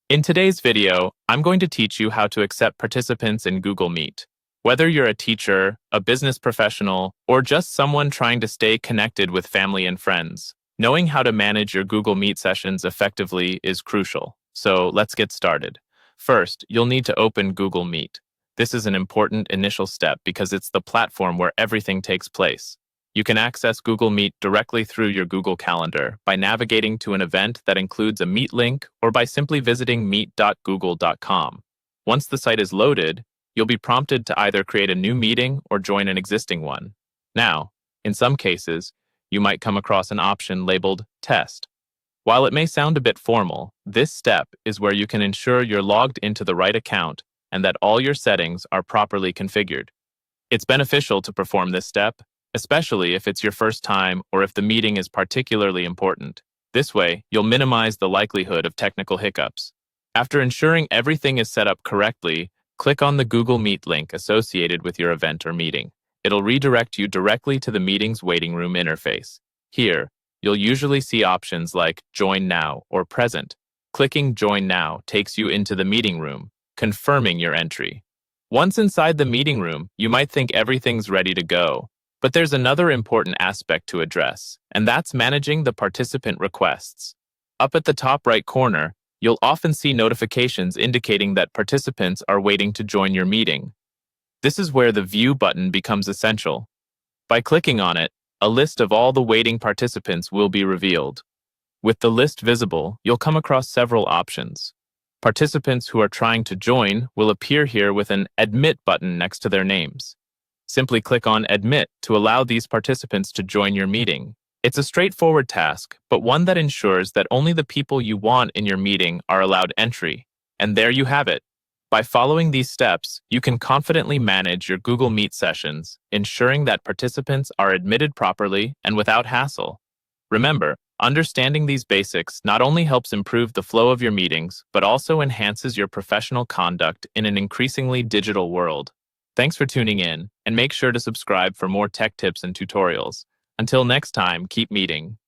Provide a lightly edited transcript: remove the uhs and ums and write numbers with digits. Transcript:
In today's video, I'm going to teach you how to accept participants in Google Meet. Whether you're a teacher, a business professional, or just someone trying to stay connected with family and friends, knowing how to manage your Google Meet sessions effectively is crucial. So let's get started. First, you'll need to open Google Meet. This is an important initial step because it's the platform where everything takes place. You can access Google Meet directly through your Google Calendar by navigating to an event that includes a Meet link or by simply visiting meet.google.com. Once the site is loaded, you'll be prompted to either create a new meeting or join an existing one. Now, in some cases, you might come across an option labeled Test. While it may sound a bit formal, this step is where you can ensure you're logged into the right account and that all your settings are properly configured. It's beneficial to perform this step, especially if it's your first time or if the meeting is particularly important. This way, you'll minimize the likelihood of technical hiccups. After ensuring everything is set up correctly, click on the Google Meet link associated with your event or meeting. It'll redirect you directly to the meeting's waiting room interface. Here, you'll usually see options like Join Now or Present. Clicking Join Now takes you into the meeting room, confirming your entry. Once inside the meeting room, you might think everything's ready to go. But there's another important aspect to address, and that's managing the participant requests. Up at the top right corner, you'll often see notifications indicating that participants are waiting to join your meeting. This is where the View button becomes essential. By clicking on it, a list of all the waiting participants will be revealed. With the list visible, you'll come across several options. Participants who are trying to join will appear here with an Admit button next to their names. Simply click on Admit to allow these participants to join your meeting. It's a straightforward task, but one that ensures that only the people you want in your meeting are allowed entry. And there you have it. By following these steps, you can confidently manage your Google Meet sessions, ensuring that participants are admitted properly and without hassle. Remember, understanding these basics not only helps improve the flow of your meetings, but also enhances your professional conduct in an increasingly digital world. Thanks for tuning in, and make sure to subscribe for more tech tips and tutorials. Until next time, keep meeting.